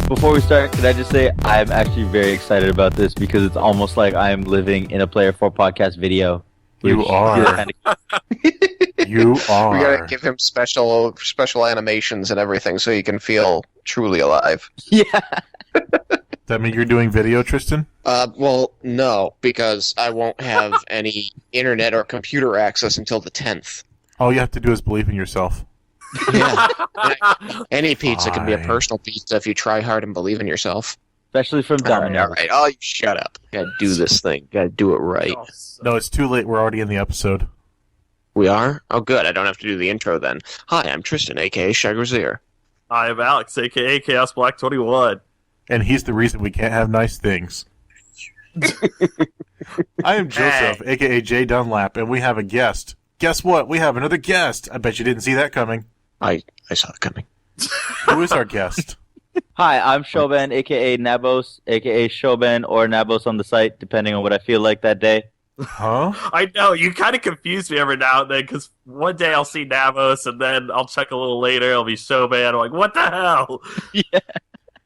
Before we start, can I just say I'm actually very excited about this because it's almost like I'm living in a Player 4 podcast video. You are. You are. We gotta give him special animations and everything so he can feel truly alive. Yeah. That mean you're doing video, Tristan? Well, no, because I won't have any internet or computer access until the 10th. All you have to do is believe in yourself. Yeah. Any pizza can be a Fine. personal pizza if you try hard and believe in yourself. Especially from Domino's. All right. Oh, you shut up. Gotta do this thing. Gotta do it right. No, it's too late. We're already in the episode. We are? Oh, good. I don't have to do the intro then. Hi, I'm Tristan, a.k.a. Shagrazier. Hi, I'm Alex, a.k.a. Chaos Black 21. And he's the reason we can't have nice things. I am Joseph, a.k.a. Jay Dunlap, and we have a guest. Guess what? We have another guest. I bet you didn't see that coming. I saw it coming. Who is our guest? Hi, I'm Shoban, a.k.a. Nabos, a.k.a. Shoban or Nabos on the site, depending on what I feel like that day. Huh? I know, you kind of confuse me every now and then, because one day I'll see Navos, and then I'll check a little later, it'll be Shoban. I'm like, what the hell? Yeah.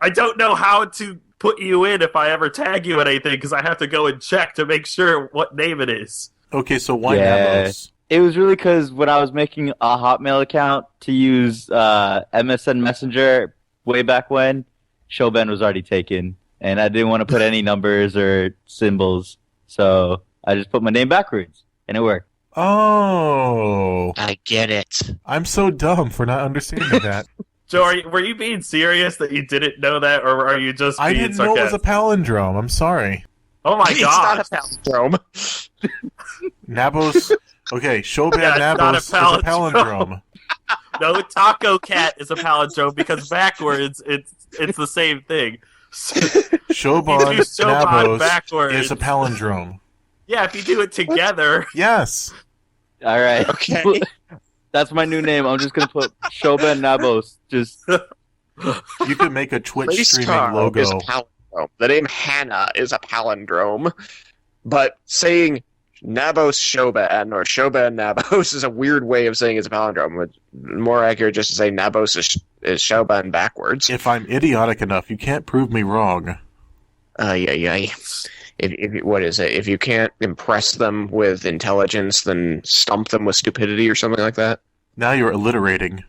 I don't know how to put you in if I ever tag you in anything, because I have to go and check to make sure what name it is. Okay, so why Yeah. Nabos? It was really because when I was making a Hotmail account to use MSN Messenger way back when, Shoban was already taken, and I didn't want to put any numbers or symbols, so I just put my name backwards, and it worked. Oh. I get it. I'm so dumb for not understanding that. Joe, were you being serious that you didn't know that, or are you just I being didn't know it was a sarcastic? palindrome. I'm sorry. Oh my It's god! not a palindrome. Nabos. Okay, Shoban Yeah, it's not a Nabos is a palindrome. No, Taco Cat is a palindrome because backwards it's the same thing. Shoban You do Shoban Nabos backwards. is a palindrome. Yeah, if you do it together. Yes. All right. Okay. That's my new name. I'm just going to put Shoban Nabos. Just You could make a Twitch Race streaming car logo. is a palindrome. The name Hannah is a palindrome. But saying Nabos Shoban or Shoban Nabos is a weird way of saying it's a palindrome. It's more accurate just to say Nabos is Shoban backwards. If I'm idiotic enough, you can't prove me wrong. Yeah. If what is it? If you can't impress them with intelligence, then stump them with stupidity or something like that. Now you're alliterating.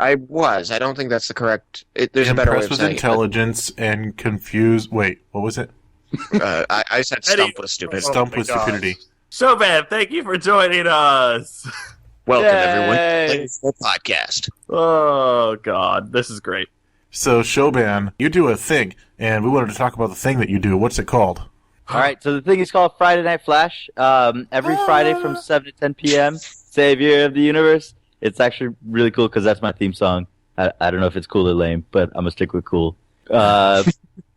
I don't think that's the correct. There's a better way Impress of with saying intelligence and confuse. Wait, what was it? it. I said stump with stupidity. Stump my with gosh. stupidity. Shoban, thank you for joining us. Welcome Yay. everyone to the full podcast. Oh god, this is great. So, Shoban, you do a thing, and we wanted to talk about the thing that you do. What's it called? all right. So the thing is called Friday Night Flash. Every Friday from 7 to 10 p.m. Savior of the Universe. It's actually really cool because that's my theme song. I don't know if it's cool or lame, but I'm gonna stick with cool. Yeah,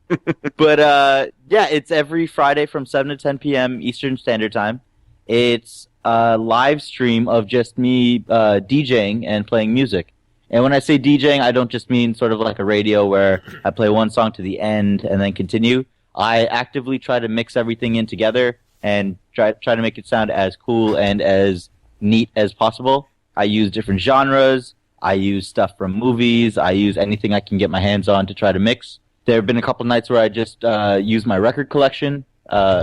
it's every Friday from 7 to 10 p.m. Eastern Standard Time. It's a live stream of just me DJing and playing music. And when I say DJing, I don't just mean sort of like a radio where I play one song to the end and then continue. I actively try to mix everything in together and try to make it sound as cool and as neat as possible. I use different genres. I use stuff from movies. I use anything I can get my hands on to try to mix. There have been a couple nights where I just use my record collection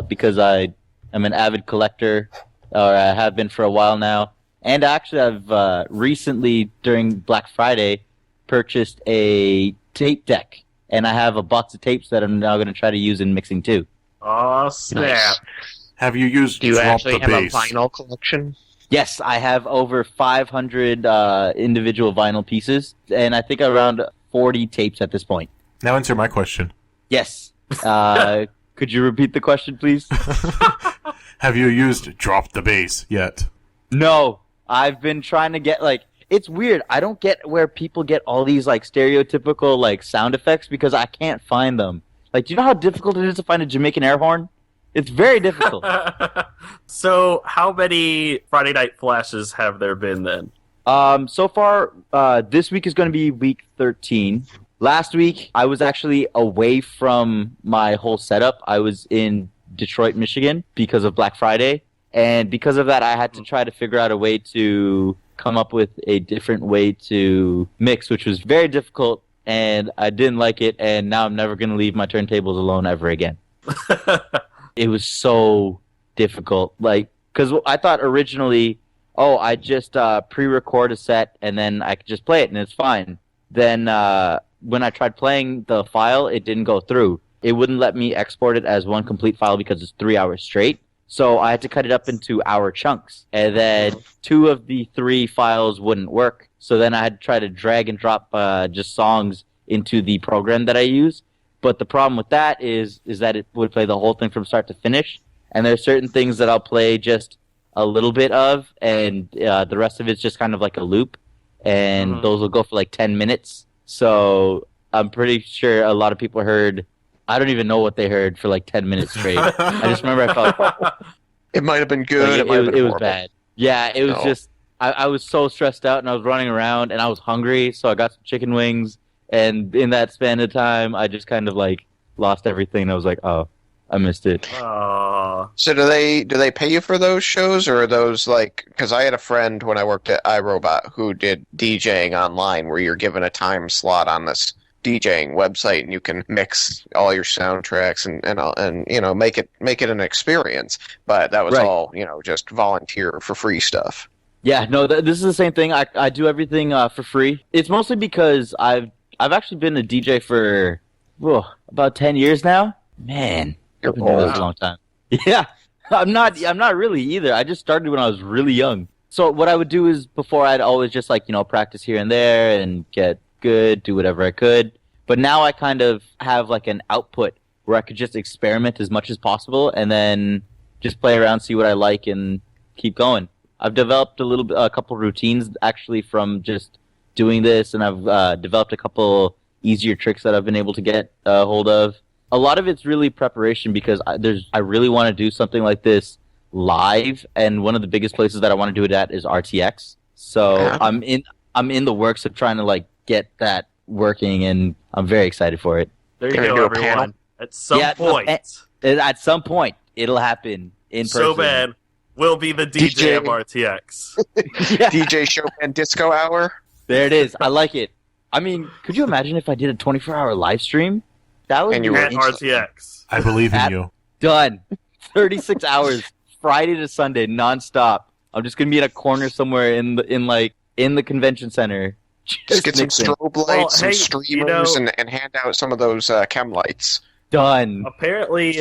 because I am an avid collector, or I have been for a while now. And actually, I've recently, during Black Friday, purchased a tape deck. And I have a box of tapes that I'm now going to try to use in mixing too. Oh snap! Nice. Have you used Do you Drop actually the have Bass? a vinyl collection? Yes, I have over 500 individual vinyl pieces, and I think around 40 tapes at this point. Now answer my question. Yes. Could you repeat the question, please? Have you used Drop the Bass yet? No. I've been trying to get, it's weird. I don't get where people get all these, stereotypical, sound effects because I can't find them. Do you know how difficult it is to find a Jamaican air horn? It's very difficult. So, how many Friday Night Flashes have there been then? So far, this week is going to be week 13. Last week, I was actually away from my whole setup. I was in Detroit, Michigan because of Black Friday. And because of that, I had to try to figure out a way to come up with a different way to mix, which was very difficult and I didn't like it, and now I'm never going to leave my turntables alone ever again. It was so difficult. Like, because I thought originally, I just pre-record a set, and then I could just play it, and it's fine. Then when I tried playing the file, it didn't go through. It wouldn't let me export it as one complete file because it's 3 hours straight. So I had to cut it up into hour chunks. And then 2 of the 3 files wouldn't work. So then I had to try to drag and drop just songs into the program that I use. But the problem with that is that it would play the whole thing from start to finish. And there's certain things that I'll play just a little bit of, and the rest of it's just kind of like a loop. And those will go for like 10 minutes. So I'm pretty sure a lot of people heard... I don't even know what they heard for like 10 minutes straight. I just remember I felt... It might have been good. Like, it was bad. Yeah, it was just... I was so stressed out, and I was running around, and I was hungry, so I got some chicken wings, and in that span of time, I just kind of like lost everything. I was like, oh, I missed it. So do they pay you for those shows, or are those like... Because I had a friend when I worked at iRobot who did DJing online, where you're given a time slot on this DJing website, and you can mix all your soundtracks and you know, make it an experience. But that was all, you know, just volunteer for free stuff. Yeah, no, this is the same thing. I do everything for free. It's mostly because I've actually been a DJ for about 10 years now. Man, You're I've been doing old. this a long time. Yeah, I'm not really either. I just started when I was really young. So what I would do is before I'd always just like, you know, practice here and there and get good, do whatever I could. But now I kind of have like an output where I could just experiment as much as possible and then just play around, see what I like, and keep going. I've developed a couple routines actually from just doing this, and I've developed a couple easier tricks that I've been able to get a hold of. A lot of it's really preparation because I really want to do something like this live, and one of the biggest places that I want to do it at is RTX. So I'm in the works of trying to like get that working, and I'm very excited for it. There you Gonna go, do a everyone. panel? At some point, At some point, it'll happen in person. Shoban will be the DJ of RTX. Yeah. DJ Shoban Disco Hour. There it is. I like it. I mean, could you imagine if I did a 24-hour live stream? That would And be you were At RTX. I believe in you. done. 36 hours, Friday to Sunday, nonstop. I'm just gonna be in a corner somewhere in the convention center. Just get some mixing. strobe lights, Well, some hey, streamers, you know- and hand out some of those chem lights. Done. Apparently,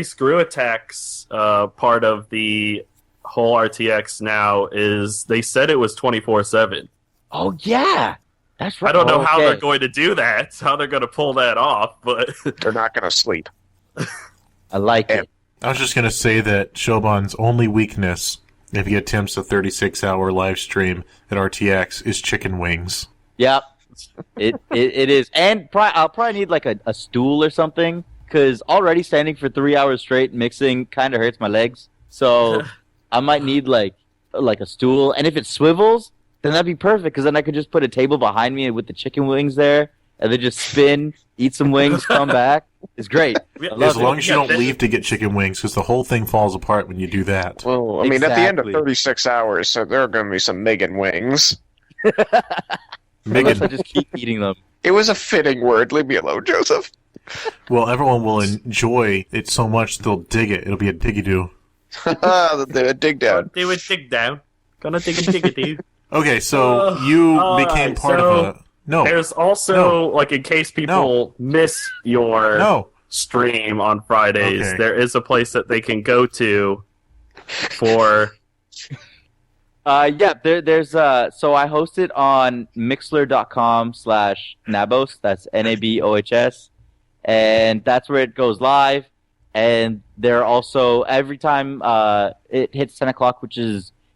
Screw Attack's part of the whole RTX now is they said it was 24/7. Oh yeah, that's right. I don't know how Okay. they're going to do that, how they're going to pull that off, but They're not going to sleep. I like it. I was just going to say that Shoban's only weakness, if he attempts a 36-hour live stream at RTX, is chicken wings. Yep. It is, and I'll probably need like a stool or something because already standing for 3 hours straight mixing kind of hurts my legs. So I might need like a stool, and if it swivels, then that'd be perfect because then I could just put a table behind me with the chicken wings there, and then just spin, eat some wings, come back. It's great. I love As it. long as you don't leave to get chicken wings, because the whole thing falls apart when you do that. Well, I mean, at the end of Exactly. 36 hours, so there are going to be some Megan wings. Unless I Megan, just keep eating them. It was a fitting word. Leave me alone, Joseph. well, everyone will enjoy it so much they'll dig it. It'll be a diggy-doo. The dig down. they would dig down. Gonna dig a dig. Okay, so you became alright, part so of a... No, There's also, like, in case people miss your no. stream on Fridays, Okay. there is a place that they can go to for... Yeah, there's so I host it on mixler.com/Nabos, that's Nabohs, and that's where it goes live. And there are also, every time it hits 10 o'clock,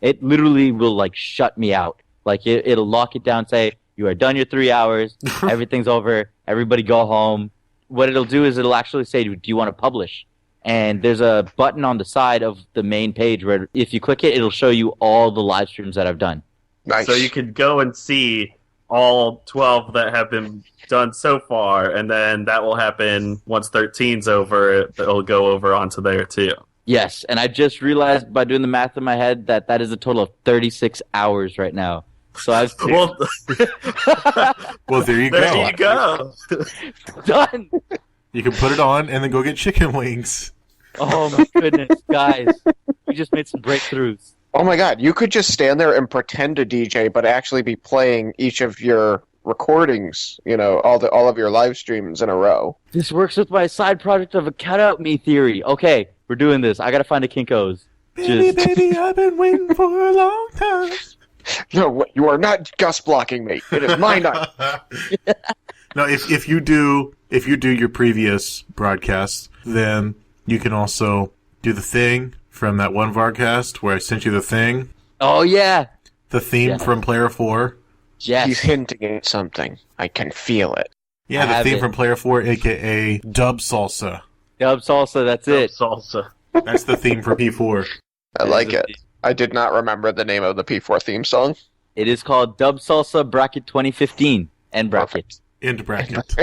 it literally will like shut me out. Like it'll lock it down, say, you are done your 3 hours, everything's over, everybody go home. What it'll do is it'll actually say, do you want to publish? And there's a button on the side of the main page where if you click it, it'll show you all the live streams that I've done. Nice. So you could go and see all 12 that have been done so far, and then that will happen once 13's over. It'll go over onto there too. Yes, and I just realized by doing the math in my head that is a total of 36 hours right now So I've Well, Well, there you there go. you go. done. You can put it on and then go get chicken wings. Oh my goodness, guys, we just made some breakthroughs. Oh my god, you could just stand there and pretend to DJ, but actually be playing each of your recordings, all of your live streams in a row. This works with my side project of a cut out me theory. Okay, we're doing this. I gotta find a Kinko's. Baby, I've been waiting for a long time. No, you are not gust blocking me. It is my night. No, if you do your previous broadcasts, then you can also do the thing from that one Varcast where I sent you the thing. Oh yeah, The theme from Player 4. yes. He's hinting at something. I can feel it. Yeah, I the have theme it. from Player 4, a.k.a. Dub Salsa. Dub salsa. That's it. Salsa. That's the theme for P4. I like That it. is I did not remember the name of the P4 theme song. It is called Dub Salsa Bracket 2015 end bracket. End bracket.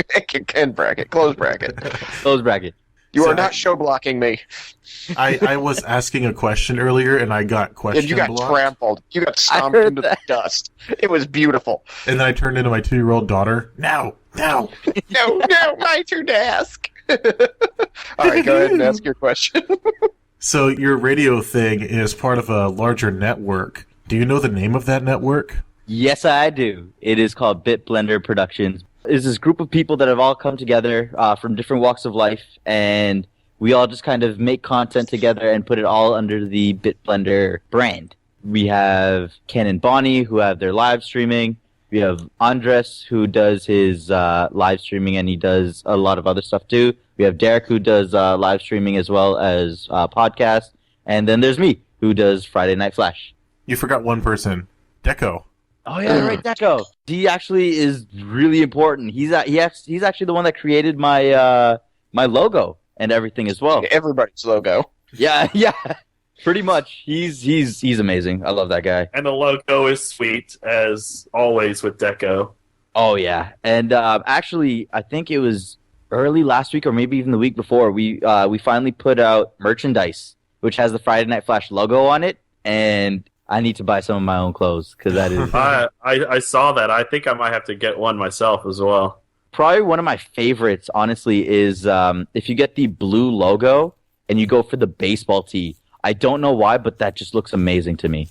End bracket, close bracket. Close bracket. You So are not show blocking me. I was asking a question earlier, and I got question And you got blocked. trampled. You got stomped heard into that. the dust. It was beautiful. And then I turned into my 2-year-old daughter. Now! No, my turn to ask. All right, go ahead and ask your question. So your radio thing is part of a larger network. Do you know the name of that network? Yes, I do. It is called Bit Blender Productions. It's this group of people that have all come together from different walks of life, and we all just kind of make content together and put it all under the Bit Blender brand. We have Ken and Bonnie, who have their live streaming. We have Andres, who does his live streaming, and he does a lot of other stuff too. We have Derek, who does live streaming as well as podcasts. And then there's me, who does Friday Night Flash. You forgot one person. Deco. Oh yeah, right, Deco. He actually is really important. He's actually the one that created my my logo and everything as well. Everybody's logo. Yeah, yeah, pretty much. He's amazing. I love that guy. And the logo is sweet, as always with Deco. Oh yeah, and actually, I think it was early last week or maybe even the week before. We finally put out merchandise which has the Friday Night Flash logo on it, and I need to buy some of my own clothes because that is I saw that. I think I might have to get one myself as well. probably one of my favorites. Honestly, is if you get the blue logo and you go for the baseball tee. I don't know why, but that just looks amazing to me.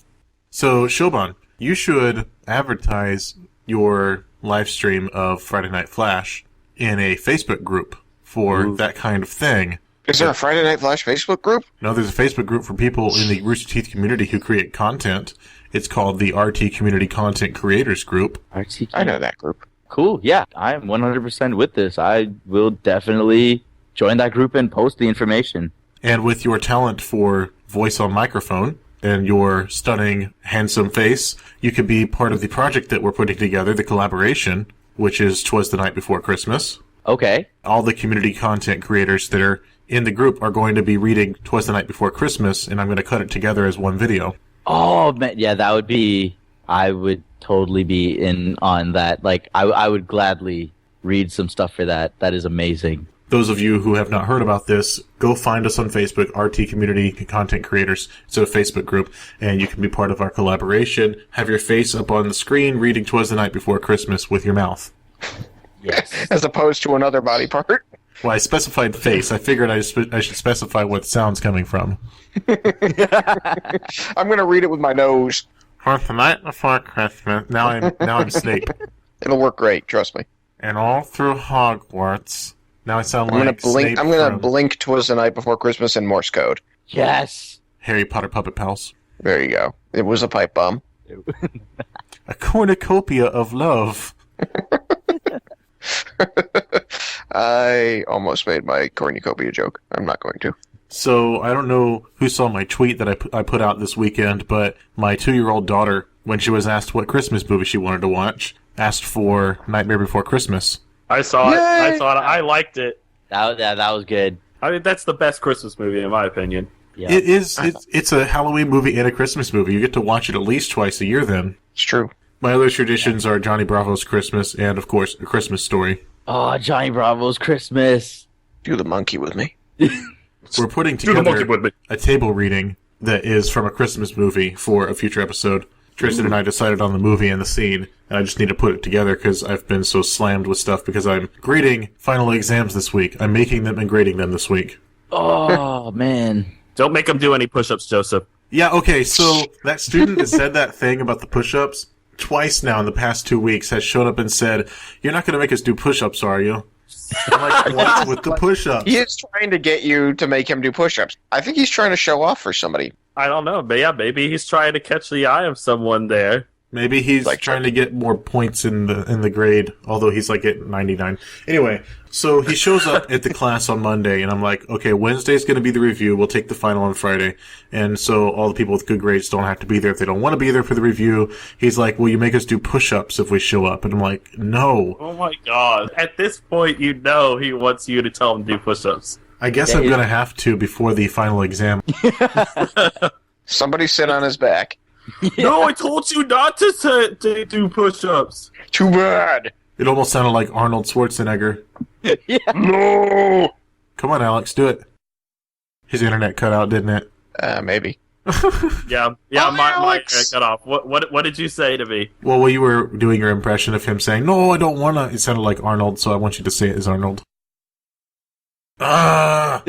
So, Shoban, you should advertise your live stream of Friday Night Flash in a Facebook group for that kind of thing. Is there a Friday Night Flash Facebook group? No, there's a Facebook group for people in the Rooster Teeth community who create content. It's called the RT Community Content Creators Group. RTK. I know that group. Cool. Yeah, I am 100% with this. I will definitely join that group and post the information. And with your talent for voice on microphone and your stunning, handsome face, you could be part of the project that we're putting together, the collaboration, which is 'Twas the Night Before Christmas. Okay. All the community content creators that are in the group are going to be reading 'Twas the Night Before Christmas, and I'm going to cut it together as one video. Oh, man, yeah, that would be... I would totally be in on that. Like, I would gladly read some stuff for that. That is amazing. Those of you who have not heard about this, go find us on Facebook, RT Community Content Creators. It's a Facebook group, and you can be part of our collaboration. Have your face up on the screen reading 'Twas the Night Before Christmas with your mouth. Yes. As opposed to another body part. Well, I specified face. I figured I should specify what sound's coming from. I'm going to read it with my nose. 'Twas the night before Christmas. Now I'm Snape. It'll work great, trust me. And all through Hogwarts. Now I sound I'm going like to blink. Snape I'm going to from blink 'Twas the Night Before Christmas in Morse code. Yes. Harry Potter Puppet Pals. There you go. It was a pipe bomb. A cornucopia of love. I almost made my cornucopia joke. I'm not going to. So, I don't know who saw my tweet that I put out this weekend, but my 2-year-old daughter, when she was asked what Christmas movie she wanted to watch, asked for Nightmare Before Christmas. I saw it. Yay! I saw it. I liked it. That was good. I mean, that's the best Christmas movie in my opinion. Yeah. It is. It's a Halloween movie and a Christmas movie. You get to watch it at least twice a year then. It's true. My other traditions are Johnny Bravo's Christmas and, of course, A Christmas Story. Oh, Johnny Bravo's Christmas. Do the monkey with me. We're putting Do the monkey together with me. a table reading that is from a Christmas movie for a future episode. Tristan and I decided on the movie and the scene, and I just need to put it together because I've been so slammed with stuff because I'm grading final exams this week. I'm making them and grading them this week. Oh, man. Don't make him do any push-ups, Joseph. Yeah, okay, so that student that said that thing about the push-ups twice now in the past 2 weeks has showed up and said, "You're not going to make us do push-ups, are you?" I'm like, what's with the push-ups? He is trying to get you to make him do push-ups. I think he's trying to show off for somebody. I don't know, but yeah, maybe he's trying to catch the eye of someone there. Maybe he's Like trying to get more points in the grade, although he's like at 99. Anyway, so he shows up at the class on Monday, and I'm like, okay, Wednesday's going to be the review. We'll take the final on Friday. And so all the people with good grades don't have to be there if they don't want to be there for the review. He's like, will you make us do push-ups if we show up? And I'm like, no. Oh my god. At this point, you know he wants you to tell him to do push-ups. I guess I'm going to have to before the final exam. Somebody sit on his back. No, I told you not to do push-ups. Too bad. It almost sounded like Arnold Schwarzenegger. Yeah. No. Come on, Alex, do it. His internet cut out, didn't it? Maybe. Yeah, Oh, my Alex! internet cut off. What did you say to me? Well, you were doing your impression of him saying, "No, I don't wanna." It sounded like Arnold, so I want you to say it as Arnold. Ah!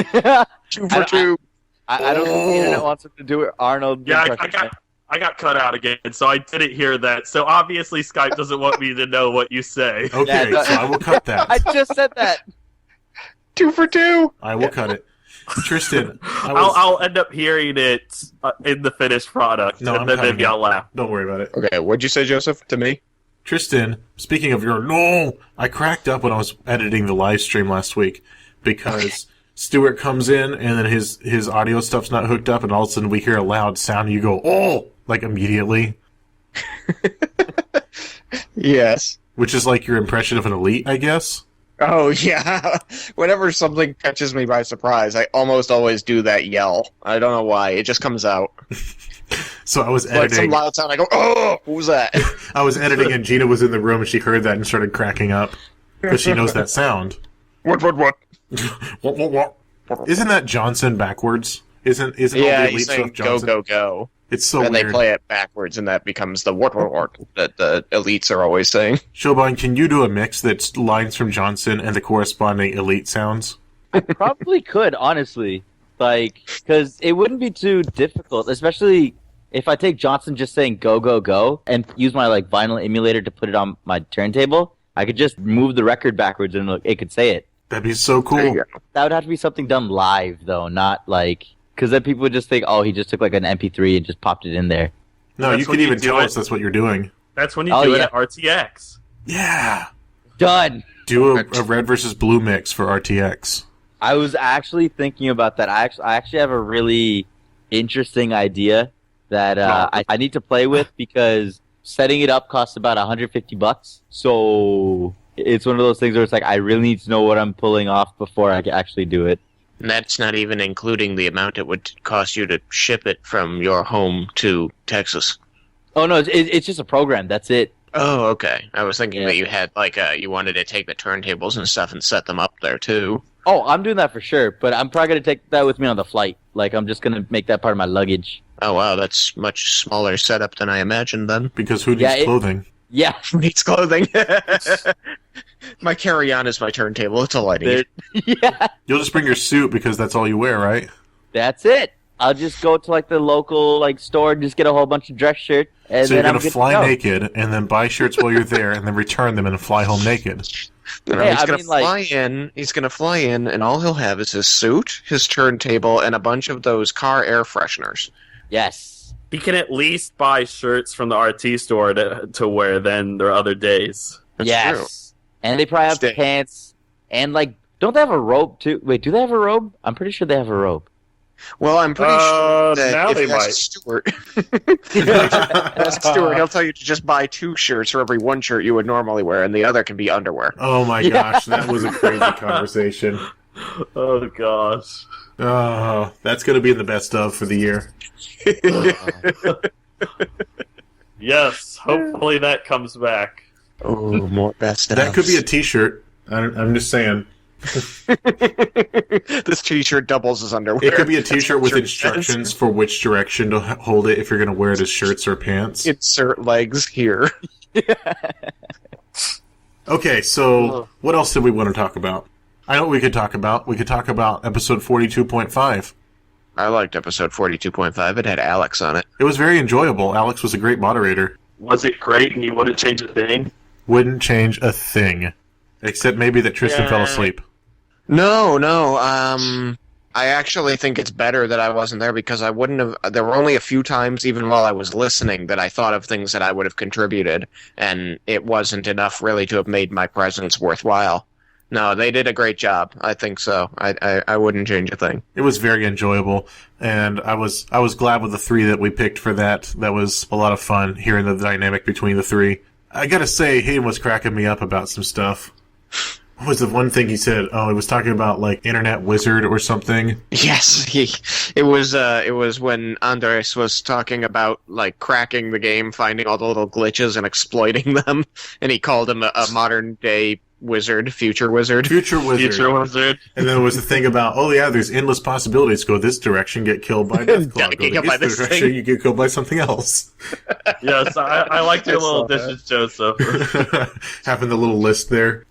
2 for 2. I don't think the internet wants him to do it, Arnold. Yeah, I got cut out again, so I didn't hear that. So obviously Skype doesn't want me to know what you say. Okay, Yeah, so I will cut that. I just said that. 2 for 2. I will cut it. Tristan, I'll end up hearing it in the finished product, No, I'm and then cutting maybe it. I'll laugh. Don't worry about it. Okay, what'd you say, Joseph, to me? Tristan, speaking of your no, I cracked up when I was editing the live stream last week because Stuart comes in and then his audio stuff's not hooked up, and all of a sudden we hear a loud sound and you go, "Oh!" like immediately. Yes. Which is like your impression of an elite, I guess. Oh, yeah. Whenever something catches me by surprise, I almost always do that yell. I don't know why. It just comes out. So I was Like some editing. loud sound, I go, "Oh, what was that?" I was editing, and Gina was in the room, and she heard that and started cracking up because she knows that sound. What? What? Isn't that Johnson backwards? Isn't all Yeah, the he's elite saying stuff Johnson? go. It's so And weird. they play it backwards, and that becomes the what that the elites are always saying. Shoban, can you do a mix that's lines from Johnson and the corresponding elite sounds? I probably could, honestly. Like, because it wouldn't be too difficult, especially if I take Johnson just saying go, go, go, and use my, like, vinyl emulator to put it on my turntable, I could just move the record backwards and it could say it. That'd be so There cool. you go. That would have to be something done live, though, not, like... Because then people would just think, oh, he just took, like, an MP3 and just popped it in there. No, That's you when could you even do tell it. us that's what you're doing. That's when you Oh, do it yeah. at RTX. Yeah. Done! Do a red versus blue mix for RTX. I was actually thinking about that. I actually have a really interesting idea that I need to play with because setting it up costs about $150. So it's one of those things where it's like I really need to know what I'm pulling off before I can actually do it. And that's not even including the amount it would cost you to ship it from your home to Texas. Oh no, it's just a program. That's it. Oh, okay. I was thinking Yeah. that you had, like, you wanted to take the turntables and stuff and set them up there, too. Oh, I'm doing that for sure. But I'm probably gonna take that with me on the flight. Like I'm just gonna make that part of my luggage. Oh, wow, that's much smaller setup than I imagined, then. Because who needs Yeah, clothing? Yeah. Needs clothing. My carry-on is my turntable. It's all I need. Yeah. You'll just bring your suit because that's all you wear, right? That's it. I'll just go to like the local like store and just get a whole bunch of dress shirts. And So you're then going I'm to good fly go. naked and then buy shirts while you're there and then return them and fly home naked. No, Hey, he's I gonna mean, like- fly in. He's gonna fly in, and all he'll have is his suit, his turntable, and a bunch of those car air fresheners. Yes. He can at least buy shirts from the RT store to wear than their other days. That's yes. true. And they probably have Stay. pants. And like, don't they have a robe too? Wait, do they have a robe? I'm pretty sure they have a robe. Well, I'm pretty sure that now if they you ask might. Stuart, ask Stuart, he'll tell you to just buy 2 shirts for every 1 shirt you would normally wear, and the other can be underwear. Oh my gosh, that was a crazy conversation. Oh gosh. Oh, that's going to be in the best of for the year. Yes, hopefully that comes back. Oh, more best That could be a t-shirt. I'm just saying. This t-shirt doubles as underwear. It could be a t-shirt with instructions for which direction to hold it if you're going to wear it as shirts or pants. Insert legs here. Okay, so what else did we want to talk about? I know what we could talk about. We could talk about episode 42.5. I liked episode 42.5. It had Alex on it. It was very enjoyable. Alex was a great moderator. Was it great and you wouldn't change a thing? Wouldn't change a thing. Except maybe that Tristan fell asleep. No. I actually think it's better that I wasn't there because I wouldn't have. There were only a few times, even while I was listening, that I thought of things that I would have contributed, and it wasn't enough really to have made my presence worthwhile. No, they did a great job. I think so. I wouldn't change a thing. It was very enjoyable, and I was glad with the three that we picked for that. That was a lot of fun hearing the dynamic between the three. I gotta say, Hayden was cracking me up about some stuff. What was the one thing he said? Oh, he was talking about like Internet Wizard or something. Yes, it was when Andres was talking about like cracking the game, finding all the little glitches and exploiting them, and he called him a modern day wizard, future wizard. Future Wizard. Future Wizard. And then there was the thing about, oh yeah, there's endless possibilities. Go this direction, get killed by Deathclaw. Go this direction, you get killed by something else. Yes, I liked your little dishes, Joseph. Having the little list there.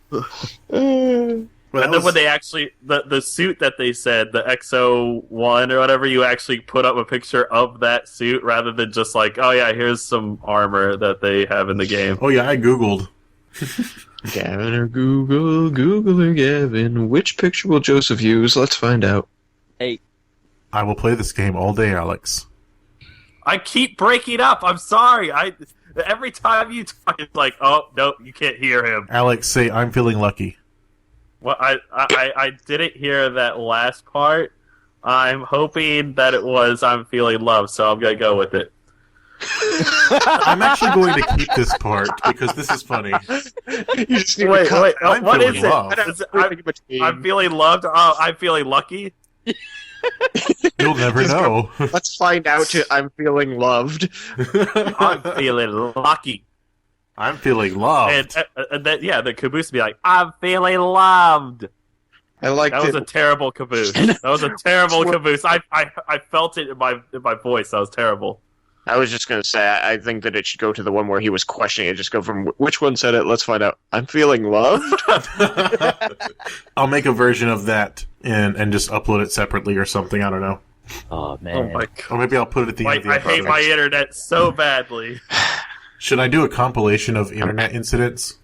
And then when they actually, the suit that they said, the XO1 or whatever, you actually put up a picture of that suit rather than just like, oh yeah, here's some armor that they have in the game. Oh yeah, I Googled. Gavin or Google or Gavin. Which picture will Joseph use? Let's find out. Hey, I will play this game all day, Alex. I keep breaking up. I'm sorry. Every time you talk, it's like, oh no, you can't hear him. Alex, say I'm feeling lucky. Well, I didn't hear that last part. I'm hoping that it was I'm feeling love, so I'm gonna go with it. I'm actually going to keep this part because this is funny. You just need Wait, to cut. I'm what is feeling it? loved. Is it I'm feeling loved. Oh, I'm feeling lucky. You'll never know. Let's find out. I'm feeling loved. I'm feeling lucky. I'm feeling loved. And then, yeah, the Caboose would be like, I'm feeling loved. I like That was a terrible Caboose. That was a terrible Caboose. I felt it in my voice. That was terrible. I was just going to say, I think that it should go to the one where he was questioning it. Just go from, which one said it? Let's find out. I'm feeling loved? I'll make a version of that and just upload it separately or something. I don't know. oh man. Oh my god. Or maybe I'll put it at the end of the I hate episode. my internet so badly. Should I do a compilation of internet incidents?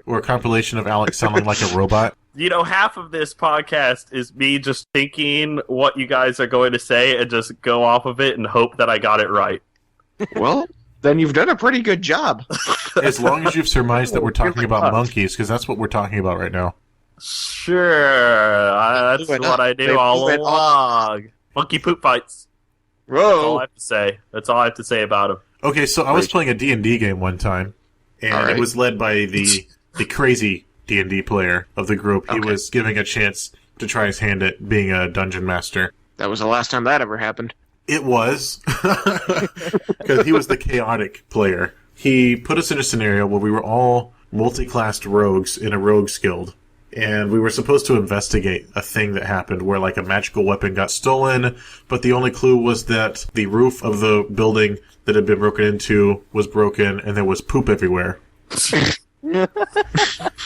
Or a compilation of Alex sounding like a robot? You know, half of this podcast is me just thinking what you guys are going to say and just go off of it and hope that I got it right. Well, then you've done a pretty good job. As long as you've surmised that we're talking about monkeys, because that's what we're talking about right now. Sure, that's Moving what on. I do They're all moving along. Monkey poop fights. That's all I Whoa. have to say. That's all I have to say about him. Okay, so I was playing a D&D game one time, and All right. it was led by the crazy D&D player of the group. He Okay. was giving a chance to try his hand at being a dungeon master. That was the last time that ever happened. It was, because he was the chaotic player. He put us in a scenario where we were all multi-classed rogues in a rogues guild, and we were supposed to investigate a thing that happened where like a magical weapon got stolen, but the only clue was that the roof of the building that had been broken into was broken and there was poop everywhere.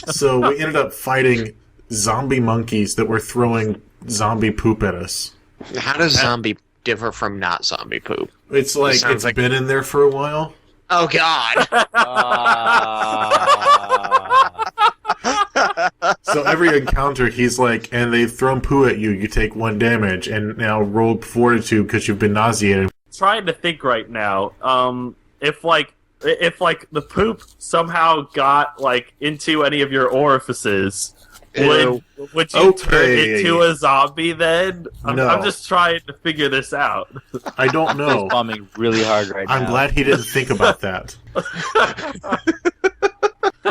So we ended up fighting zombie monkeys that were throwing zombie poop at us. How does zombie differ from not zombie poop? It's like Sounds it's like- been in there for a while. Oh, God. So every encounter, he's like, and they've thrown poo at you, you take 1 damage, and now roll fortitude because you've been nauseated. Trying to think right now. If the poop somehow got like into any of your orifices, Ew. would you turn Okay. into a zombie then? No. I'm just trying to figure this out. I don't know. He's bombing really hard right now. I'm glad he didn't think about that.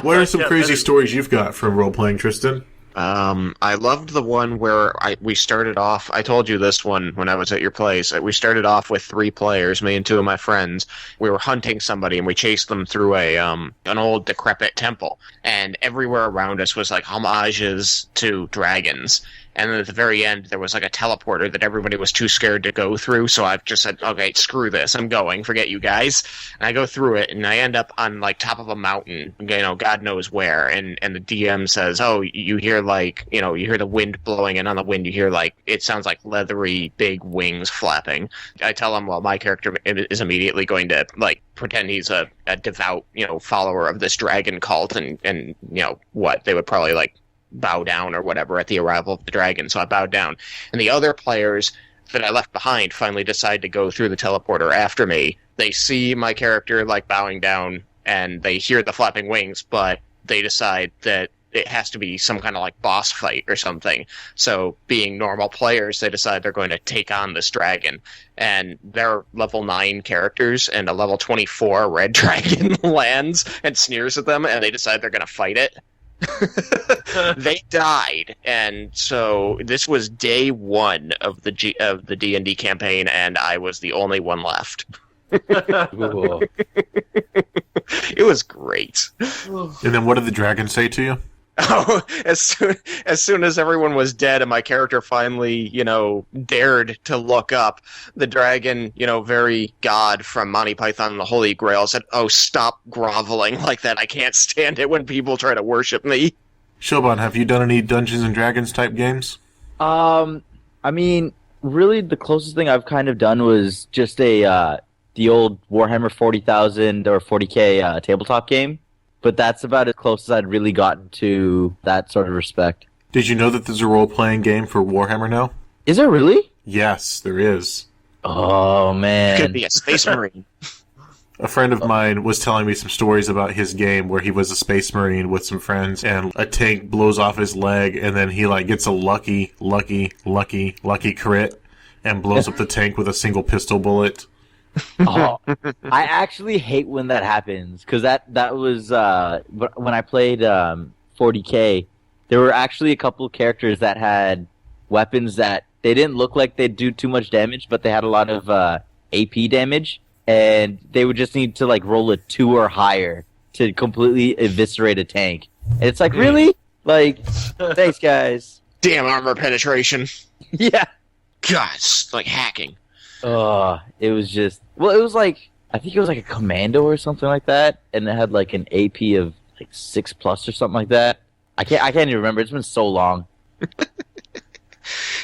What are some Yeah, crazy maybe- stories you've got from role-playing, Tristan? I loved the one where we started off. I told you this one when I was at your place. We started off with 3 players, me and 2 of my friends. We were hunting somebody, and we chased them through an old decrepit temple. And everywhere around us was like homages to dragons. And then at the very end, there was like a teleporter that everybody was too scared to go through. So I've just said, okay, screw this. I'm going. Forget you guys. And I go through it, and I end up on like top of a mountain, God knows where. And the DM says, oh, you hear you hear the wind blowing, and on the wind you hear it sounds like leathery big wings flapping. I tell him, well, my character is immediately going to pretend he's a devout, follower of this dragon cult, and what they would probably bow down or whatever at the arrival of the dragon. So I bowed down, and the other players that I left behind finally decide to go through the teleporter after me. They see my character bowing down, and they hear the flapping wings, but they decide that it has to be some kind of boss fight or something. So being normal players, they decide they're going to take on this dragon, and they're level 9 characters, and a level 24 red dragon lands and sneers at them, and they decide they're going to fight it. They died, and so this was day 1 of the D&D campaign, and I was the only one left. It was great. And then what did the dragon say to you? Oh, as soon as everyone was dead and my character finally, dared to look up, the dragon, very god from Monty Python and the Holy Grail, said, "Oh, stop groveling like that. I can't stand it when people try to worship me." Shoban, have you done any Dungeons and Dragons type games? I mean, really, the closest thing I've kind of done was just the old Warhammer 40,000 or 40K tabletop game. But that's about as close as I'd really gotten to that sort of respect. Did you know that there's a role-playing game for Warhammer now? Is there really? Yes, there is. Oh, man. Could be a space marine. A friend of mine was telling me some stories about his game where he was a space marine with some friends, and a tank blows off his leg, and then he gets a lucky crit and blows up the tank with a single pistol bullet. Oh, I actually hate when that happens, because that was when I played 40K. There were actually a couple of characters that had weapons that they didn't look like they'd do too much damage, but they had a lot of AP damage, and they would just need to roll a 2 or higher to completely eviscerate a tank. And it's really? Thanks, guys. Damn armor penetration. Yeah. God, it's like hacking. It was just... Well, it was I think it was a commando or something like that, and it had an AP of 6+ or something like that. I can't even remember. It's been so long.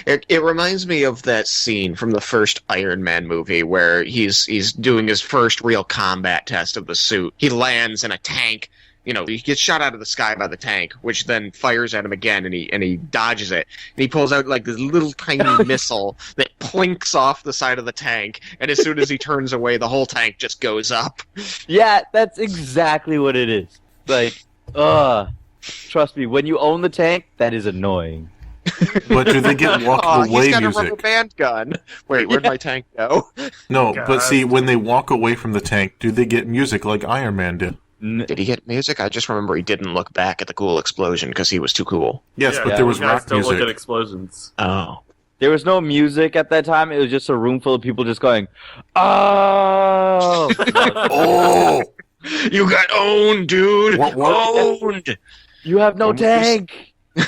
It reminds me of that scene from the first Iron Man movie where he's doing his first real combat test of the suit. He lands in a tank. He gets shot out of the sky by the tank, which then fires at him again, and he dodges it. And he pulls out this little tiny missile that plinks off the side of the tank, and as soon as he turns away, the whole tank just goes up. Yeah, that's exactly what it is. Trust me, when you own the tank, that is annoying. But do they get walk away he's got music? A rubber band gun. Wait, where'd my tank go? No, God. But see, when they walk away from the tank, do they get music like Iron Man did? Did he get music? I just remember he didn't look back at the cool explosion because he was too cool. Yes, but there was guys rock don't music. look at explosions. Oh. There was no music at that time. It was just a room full of people just going, "Oh!" Oh! You got owned, dude! What? Owned! You have no tank! And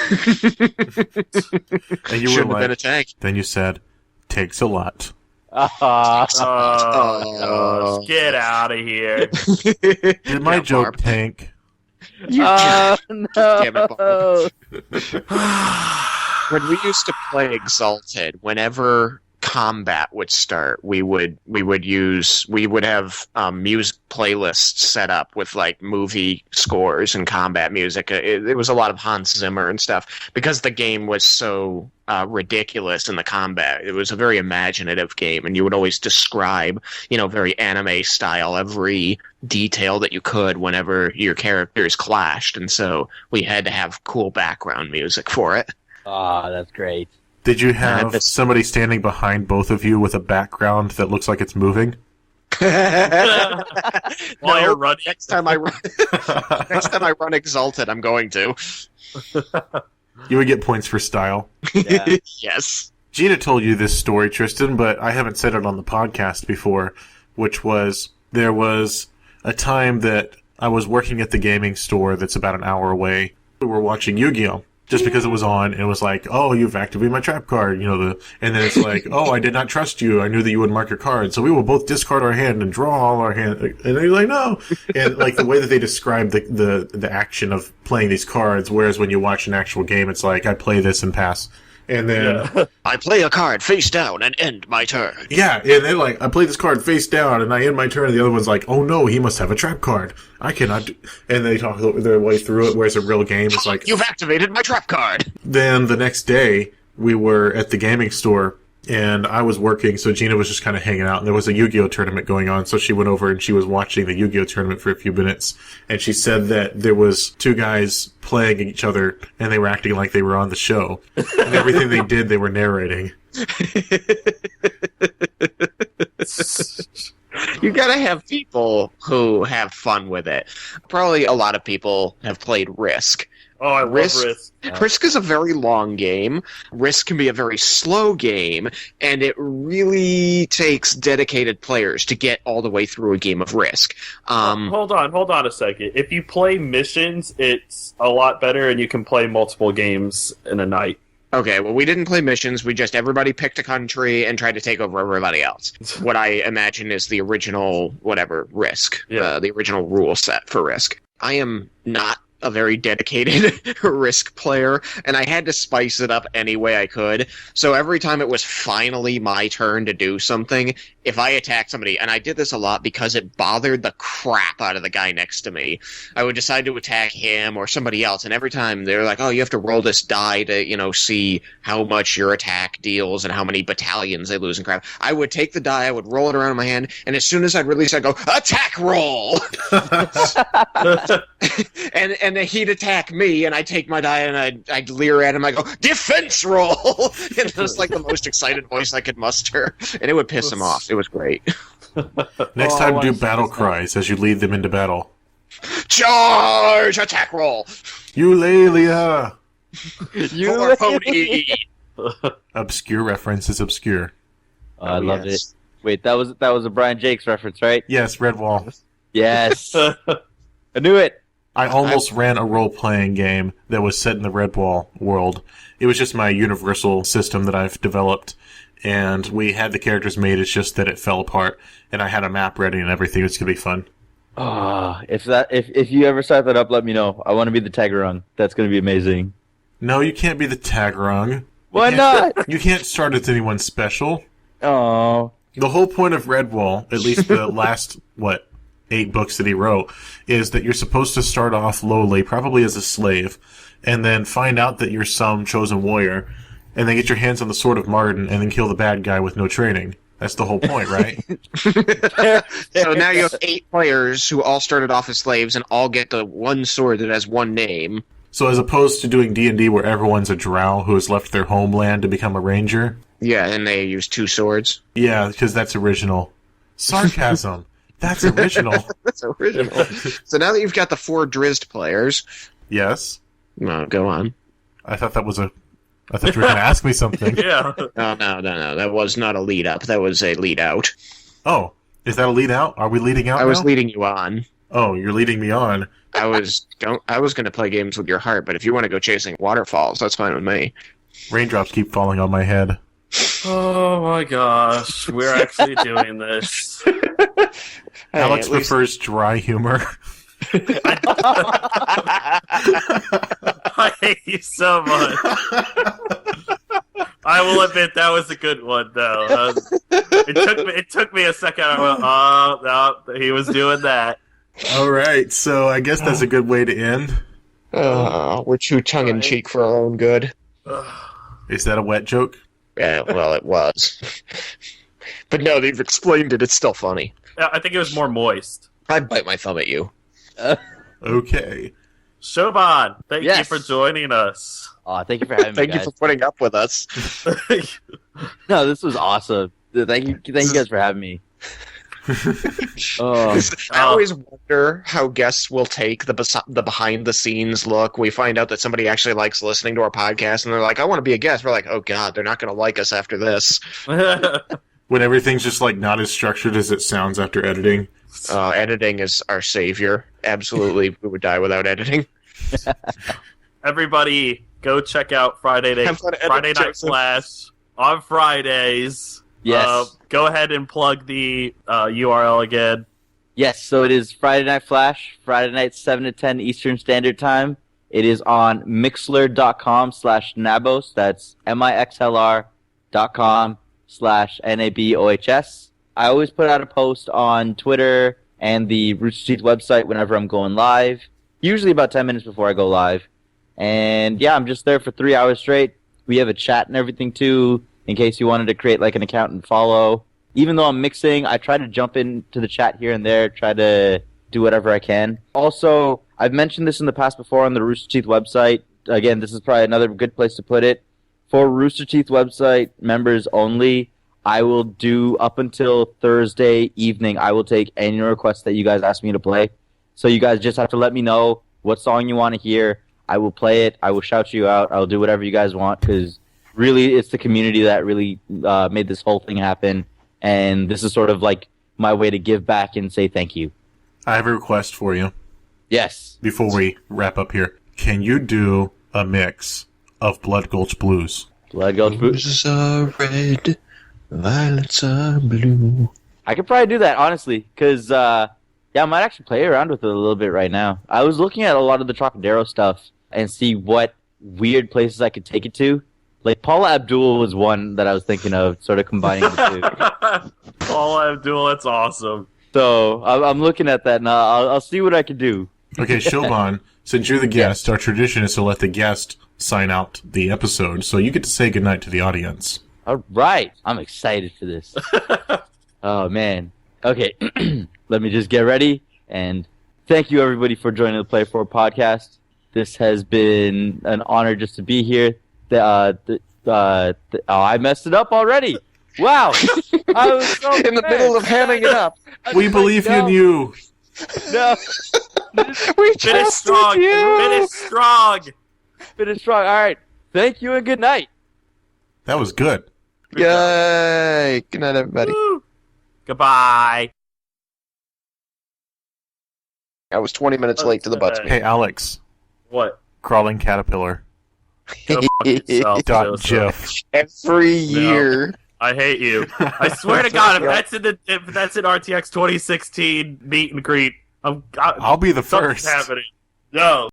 you Shouldn't were have been a tank. then you said, "Takes a lot." Oh. Get out of here. Did my joke tank? No! Damn it, Bob. When we used to play Exalted, whenever combat would start, we would have music playlists set up with movie scores and combat music. It was a lot of Hans Zimmer and stuff because the game was so ridiculous in the combat. It was a very imaginative game, and you would always describe, very anime style, every detail that you could whenever your characters clashed, and so we had to have cool background music for it. That's great. Did you have somebody standing behind both of you with a background that looks like it's moving? While you're running. Next time I run Exalted, I'm going to. You would get points for style. Yeah. Yes. Gina told you this story, Tristan, but I haven't said it on the podcast before, which was there was a time that I was working at the gaming store that's about an hour away. We were watching Yu-Gi-Oh! Just because it was on, and it was like, oh, you've activated my trap card, and then it's like, oh, I did not trust you. I knew that you would mark your card, so we will both discard our hand and draw all our hand. And they're like, no. And like the way that they describe the action of playing these cards, whereas when you watch an actual game, it's like, I play this and pass. And then I play a card face down and end my turn. Yeah, and then like I play this card face down and I end my turn, and the other one's like, oh no, he must have a trap card. I cannot do. And they talk their way through it, whereas a real game is like, you've activated my trap card. Then the next day we were at the gaming store and I was working, so Gina was just kind of hanging out, and there was a Yu-Gi-Oh tournament going on, so she went over and she was watching the Yu-Gi-Oh tournament for a few minutes, and she said that there was two guys playing each other, and they were acting like they were on the show, and everything they did, they were narrating. You gotta have people who have fun with it. Probably a lot of people have played Risk. Oh, I love Risk. Risk is a very long game. Risk can be a very slow game, and it really takes dedicated players to get all the way through a game of Risk. Hold on a second. If you play missions, it's a lot better, and you can play multiple games in a night. Okay, well, we didn't play missions. Everybody picked a country and tried to take over everybody else. What I imagine is the original, Risk. Yeah. The original rule set for Risk. I am not a very dedicated Risk player, and I had to spice it up any way I could. So every time it was finally my turn to do something, if I attacked somebody, and I did this a lot because it bothered the crap out of the guy next to me, I would decide to attack him or somebody else, and every time they're like, oh, you have to roll this die to, see how much your attack deals and how many battalions they lose and crap. I would take the die, I would roll it around in my hand, and as soon as I'd release, I'd go, attack roll! and then he'd attack me, and I'd take my die, and I'd leer at him, I'd go, defense roll! And it was like the most excited voice I could muster, and it would piss him off. It was great. Next time, do battle cries as you lead them into battle. Charge! Attack roll! Eulalia! For pony! Obscure reference is obscure. I loved it. Wait, that was a Brian Jakes reference, right? Yes, Redwall. Yes. I knew it. I almost ran a role-playing game that was set in the Redwall world. It was just my universal system that I've developed, and we had the characters made. It's just that it fell apart, and I had a map ready and everything. It's gonna be fun. Oh, if you ever start that up, let me know. I want to be the Tagarung. That's gonna be amazing. No, you can't be the Tagarung. Why not? You can't start as anyone special. Oh. The whole point of Redwall, at least the last 8 books that he wrote, is that you're supposed to start off lowly, probably as a slave, and then find out that you're some chosen warrior, and then get your hands on the Sword of Martin, and then kill the bad guy with no training. That's the whole point, right? So now you have 8 players who all started off as slaves and all get the one sword that has one name. So as opposed to doing D&D where everyone's a drow who has left their homeland to become a ranger? Yeah, and they use 2 swords. Yeah, because that's original. Sarcasm. That's original. That's original. So now that you've got the 4 Drizzt players... Yes? No, go on. I thought you were going to ask me something. Yeah. No. That was not a lead up. That was a lead out. Oh, is that a lead out? Are we leading out I was now? leading you on. Oh, you're leading me on. I was going to play games with your heart, but if you want to go chasing waterfalls, that's fine with me. Raindrops keep falling on my head. Oh my gosh, we're actually doing this. Alex prefers dry humor. I hate you so much. I will admit that was a good one, though. It took me a second. I went, oh, no, he was doing that. All right, so I guess that's a good way to end. We're too tongue-in-cheek for our own good. Is that a wet joke? Yeah, well, it was. But no, they've explained it. It's still funny. Yeah, I think it was more moist. I'd bite my thumb at you. Okay. Shoban, thank you Yes. for joining us. Oh, thank you for having me, Thank guys. you for putting up with us. No, this was awesome. Thank you guys for having me. Oh. I always wonder how guests will take the behind the scenes look. We find out that somebody actually likes listening to our podcast, and they're like, "I want to be a guest." We're like, "Oh God, they're not going to like us after this." When everything's just like not as structured as it sounds after editing. Editing is our savior. Absolutely, we would die without editing. Everybody, go check out Friday Night Flash on Fridays. Yes. Go ahead and plug the URL again. Yes, so it is Friday Night Flash, Friday night 7 to 10 Eastern Standard Time. It is on mixlr.com/Nabos. That's mixlr.com/NABOHS. I always put out a post on Twitter and the Rooster Teeth website whenever I'm going live, usually about 10 minutes before I go live. And yeah, I'm just there for 3 hours straight. We have a chat and everything too, in case you wanted to create like an account and follow. Even though I'm mixing, I try to jump into the chat here and there, try to do whatever I can. Also, I've mentioned this in the past before on the Rooster Teeth website. Again, this is probably another good place to put it. For Rooster Teeth website members only, I will do up until Thursday evening, I will take any requests that you guys ask me to play. So you guys just have to let me know what song you want to hear. I will play it. I will shout you out. I will do whatever you guys want, because really it's the community that really made this whole thing happen. And this is sort of like my way to give back and say thank you. I have a request for you. Yes. Before we wrap up here, can you do a mix of Blood Gulch Blues? Blood Gulch Blues. Roses are red, violets are blue. I could probably do that, honestly, because I might actually play around with it a little bit right now. I was looking at a lot of the Trocadero stuff and see what weird places I could take it to. Like, Paula Abdul was one that I was thinking of, sort of combining the two. Paula Abdul, that's awesome. So, I'm looking at that, and I'll see what I can do. Okay, Shoban, since you're the guest, our tradition is to let the guest sign out the episode, so you get to say goodnight to the audience. All right. I'm excited for this. Oh, man. Okay, let me just get ready, and thank you, everybody, for joining the Play For podcast. This has been an honor just to be here. I messed it up already. Wow. I was so In the middle of hamming it up. We believe in you. No. We Finish strong. Finish strong. Finish strong. All right. Thank you and good night. That was good. Yay! Good night, everybody. Woo. Goodbye. I was 20 minutes late to the butts. Hey, Alex. What? Crawling Caterpillar. Go fuck yourself, Dot Joseph. GIF. Every year. I hate you. I swear to God, if that's in RTX 2016 meet and greet, I'll be the something's first. happening. No.